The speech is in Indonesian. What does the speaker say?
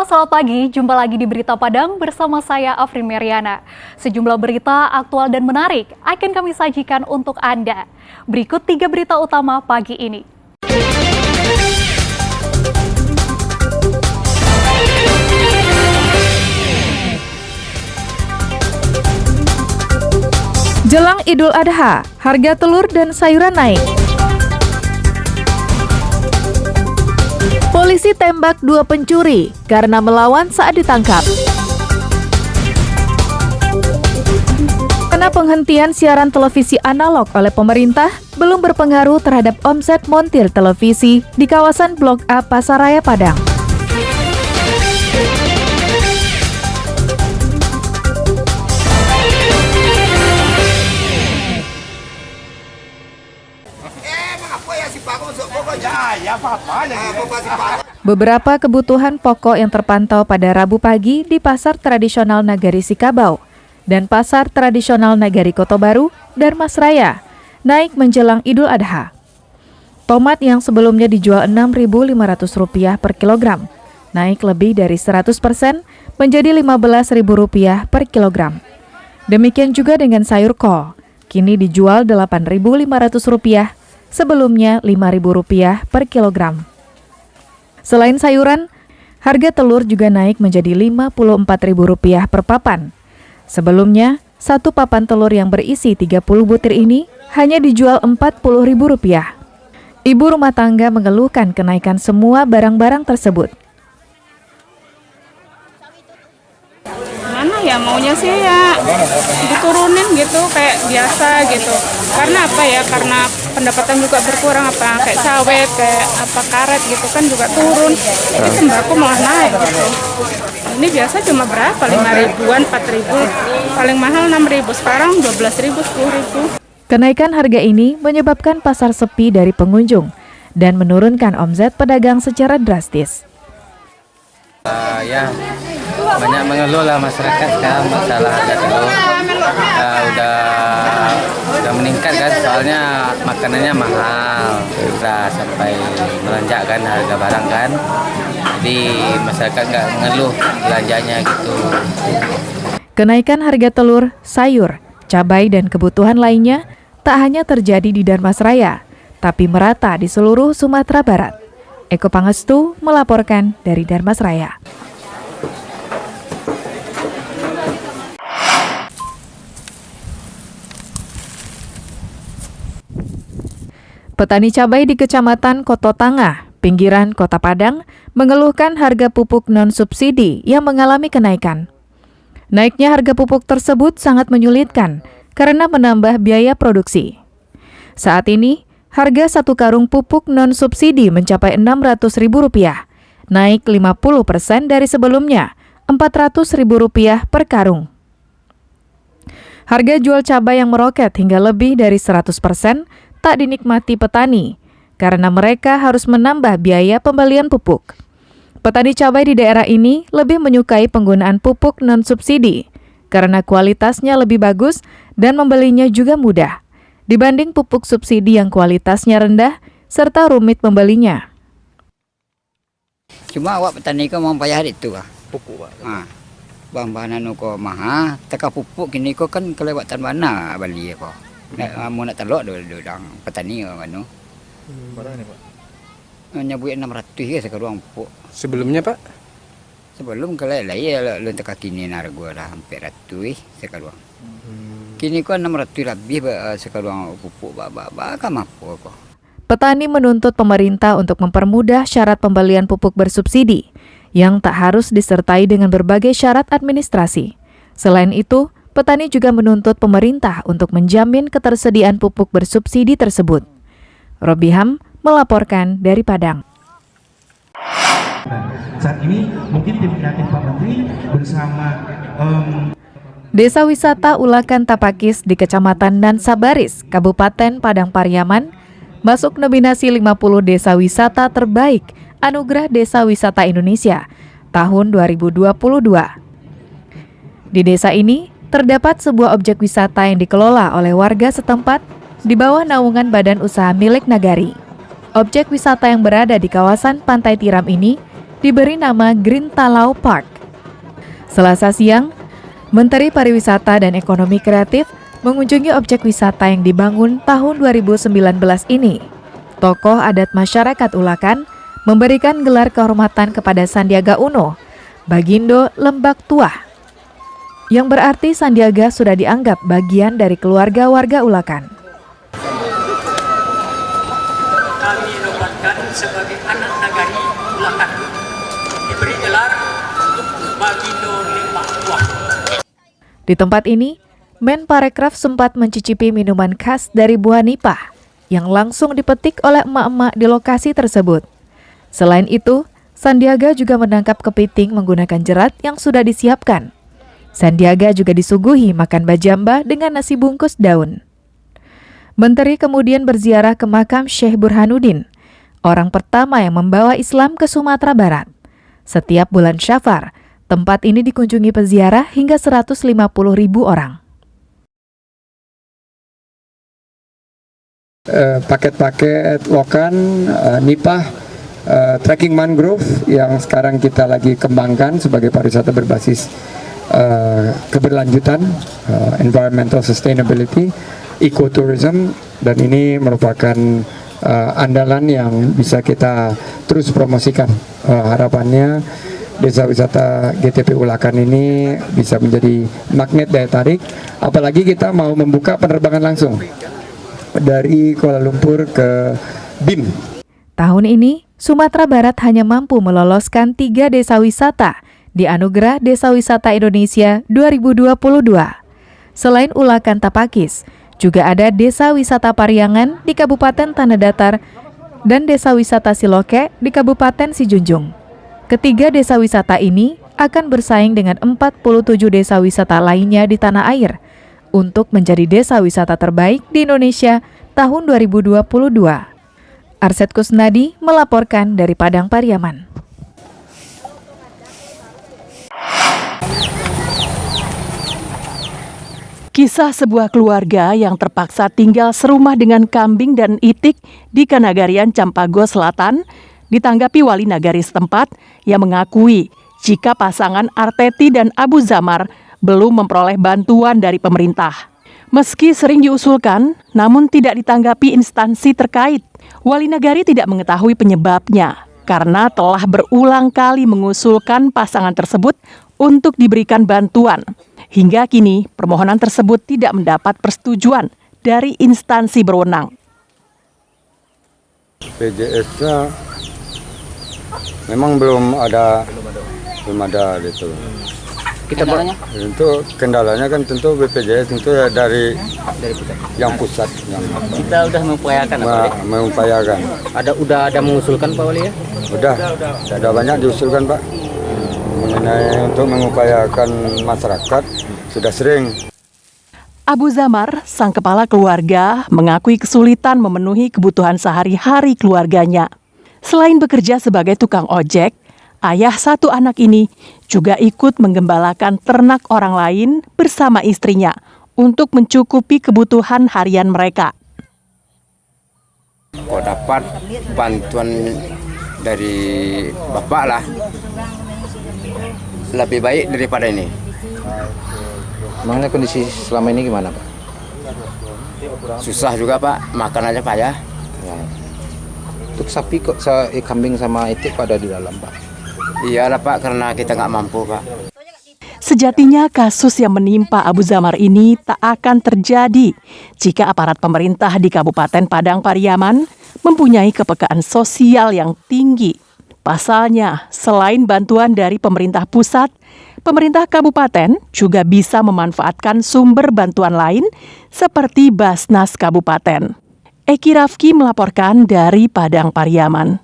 Halo, selamat pagi. Jumpa lagi di Berita Padang bersama saya Afri Meriana. Sejumlah berita aktual dan menarik akan kami sajikan untuk Anda. Berikut 3 berita utama pagi ini. Jelang Idul Adha, harga telur dan sayuran naik. Polisi tembak 2 pencuri karena melawan saat ditangkap. Karena penghentian siaran televisi analog oleh pemerintah belum berpengaruh terhadap omset montir televisi di kawasan Blok A Pasaraya Padang. Beberapa kebutuhan pokok yang terpantau pada Rabu pagi di Pasar Tradisional Nagari Sikabau dan Pasar Tradisional Nagari Kotobaru, Darmasraya, naik menjelang Idul Adha. Tomat yang sebelumnya dijual Rp6.500 per kilogram, naik lebih dari 100% menjadi Rp15.000 per kilogram. Demikian juga dengan sayur kol, kini dijual Rp8.500, sebelumnya Rp5.000 per kilogram. Selain sayuran, harga telur juga naik menjadi Rp54.000 per papan. Sebelumnya, satu papan telur yang berisi 30 butir ini hanya dijual Rp40.000. Ibu rumah tangga mengeluhkan kenaikan semua barang-barang tersebut. Mana ya maunya sih ya diturunin gitu kayak biasa gitu. Karena apa ya? Karena pendapatan juga berkurang, apa kayak sawit, kayak apa karet gitu kan juga turun. Jadi sembako malah naik gitu. Ini biasa cuma berapa? 5.000-an, 4.000. Paling mahal 6.000, sekarang 12.000, 10.000. Kenaikan harga ini menyebabkan pasar sepi dari pengunjung dan menurunkan omset pedagang secara drastis. Ya, banyak mengeluh lah masyarakat sekarang masalah harga telur. Udah meningkat kan, soalnya makanannya mahal, udah sampai melonjak kan harga barang kan. Jadi masyarakat nggak mengeluh belanjanya gitu. Kenaikan harga telur, sayur, cabai dan kebutuhan lainnya tak hanya terjadi di Darmasraya, tapi merata di seluruh Sumatera Barat. Eko Pangestu melaporkan dari Darmasraya. Petani cabai di Kecamatan Koto Tangah, pinggiran Kota Padang, mengeluhkan harga pupuk non-subsidi yang mengalami kenaikan. Naiknya harga pupuk tersebut sangat menyulitkan karena menambah biaya produksi. Saat ini, harga 1 karung pupuk non-subsidi mencapai Rp600.000, naik 50% dari sebelumnya, Rp400.000 per karung. Harga jual cabai yang meroket hingga lebih dari 100% tak dinikmati petani, karena mereka harus menambah biaya pembelian pupuk. Petani cabai di daerah ini lebih menyukai penggunaan pupuk non-subsidi, karena kualitasnya lebih bagus dan membelinya juga mudah, dibanding pupuk subsidi yang kualitasnya rendah serta rumit membelinya. Cuma awak petani ko mau bayar itu lah. Pupuk, Pak. Bahan-bahan ko mahal, teka pupuk kini ko kan kelewatan mana beli ko. Mau nak telok dong petani kan. Berapa ini, Pak? Nyabuin 600 ya sekarang pupuk. Sebelumnya, Pak? Sebelum kalau ya lu teka kini harga dah hampir 100 sekarang. Kini ko 600 lebih sekarang pupuk bakal mampu ko. Petani menuntut pemerintah untuk mempermudah syarat pembelian pupuk bersubsidi yang tak harus disertai dengan berbagai syarat administrasi. Selain itu, petani juga menuntut pemerintah untuk menjamin ketersediaan pupuk bersubsidi tersebut. Robiham melaporkan dari Padang. Saat ini mungkin tim kreatif Pak Menteri bersama Desa Wisata Ulakan Tapakis di Kecamatan Nansabaris, Kabupaten Padang Pariaman, masuk nominasi 50 desa wisata terbaik Anugerah Desa Wisata Indonesia tahun 2022. Di desa ini, terdapat sebuah objek wisata yang dikelola oleh warga setempat di bawah naungan badan usaha milik Nagari. Objek wisata yang berada di kawasan Pantai Tiram ini diberi nama Green Talau Park. Selasa siang, Menteri Pariwisata dan Ekonomi Kreatif mengunjungi objek wisata yang dibangun tahun 2019 ini. Tokoh adat masyarakat Ulakan memberikan gelar kehormatan kepada Sandiaga Uno, Bagindo Lembak Tuah, yang berarti Sandiaga sudah dianggap bagian dari keluarga warga Ulakan. Kami nobatkan sebagai anak nagari Ulakan, diberi gelar Bagindo Lembak Tuah. Di tempat ini, Menparekraf sempat mencicipi minuman khas dari buah nipah yang langsung dipetik oleh emak-emak di lokasi tersebut. Selain itu, Sandiaga juga menangkap kepiting menggunakan jerat yang sudah disiapkan. Sandiaga juga disuguhi makan bajamba dengan nasi bungkus daun. Menteri kemudian berziarah ke makam Syekh Burhanuddin, orang pertama yang membawa Islam ke Sumatera Barat. Setiap bulan Syafar, tempat ini dikunjungi peziarah hingga 150.000 orang. Paket-paket lokan, nipah, trekking mangrove yang sekarang kita lagi kembangkan sebagai pariwisata berbasis keberlanjutan, environmental sustainability, ecotourism, dan ini merupakan andalan yang bisa kita terus promosikan. Harapannya desa wisata GTP Ulakan ini bisa menjadi magnet daya tarik, apalagi kita mau membuka penerbangan langsung dari Kuala Lumpur ke BIM. Tahun ini, Sumatera Barat hanya mampu meloloskan 3 desa wisata di Anugerah Desa Wisata Indonesia 2022. Selain Ulakan Tapakis, juga ada Desa Wisata Pariangan di Kabupaten Tanah Datar dan Desa Wisata Siloke di Kabupaten Sijunjung. Ketiga desa wisata ini akan bersaing dengan 47 desa wisata lainnya di tanah air untuk menjadi desa wisata terbaik di Indonesia tahun 2022. Arset Kusnadi melaporkan dari Padang Pariaman. Kisah sebuah keluarga yang terpaksa tinggal serumah dengan kambing dan itik di Kanagarian Campago Selatan ditanggapi wali nagari setempat yang mengakui jika pasangan Arteti dan Abu Zamar belum memperoleh bantuan dari pemerintah. Meski sering diusulkan, namun tidak ditanggapi instansi terkait. Wali nagari tidak mengetahui penyebabnya karena telah berulang kali mengusulkan pasangan tersebut untuk diberikan bantuan. Hingga kini, permohonan tersebut tidak mendapat persetujuan dari instansi berwenang. PJS-nya memang belum ada gitu. Kendalanya? Untuk kendalanya kan tentu BPJS tentu ya dari pusat yang Kita udah mengupayakan mengupayakan. Udah ada mengusulkan Pak Wali ya? Udah banyak diusulkan Pak. Mengenai untuk mengupayakan masyarakat sudah sering. Abu Zamar, sang kepala keluarga, mengakui kesulitan memenuhi kebutuhan sehari-hari keluarganya. Selain bekerja sebagai tukang ojek, ayah satu anak ini juga ikut menggembalakan ternak orang lain bersama istrinya untuk mencukupi kebutuhan harian mereka. Kok dapat bantuan dari bapak lah, lebih baik daripada ini. Emangnya kondisi selama ini gimana Pak? Susah juga Pak, makan aja payah. Ya. Untuk sapi kok kambing sama itik Pak ada di dalam Pak? Iyalah Pak, karena kita nggak mampu Pak. Sejatinya kasus yang menimpa Abu Zamar ini tak akan terjadi jika aparat pemerintah di Kabupaten Padang Pariaman mempunyai kepekaan sosial yang tinggi. Pasalnya, selain bantuan dari pemerintah pusat, pemerintah kabupaten juga bisa memanfaatkan sumber bantuan lain seperti Basnas Kabupaten. Eki Rafki melaporkan dari Padang Pariaman.